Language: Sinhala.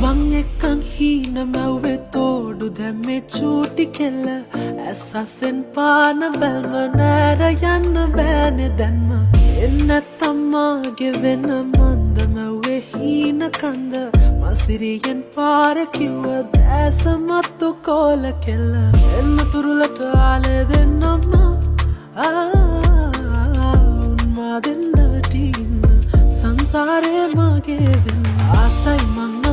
මං හීන මැව්වේ තෝඩු දැම්මේ චූටි කෙල්ල ඇසසෙන් පාන බැල්ම නෑර යන්න බෑනෙ දැන්ම එන්න තම්මාගේ වෙන මන්ද මැව්වේ හීන කන්ද මසිරියෙන් පාර කිව්ව දැසමත්තු කෝල කෙල්ල එන්න තුරුලට ආලේ දෙන්නම්ම උන්මා දෙන්නවටින්න සංසාරය මගේ වෙන්න ආසයි මං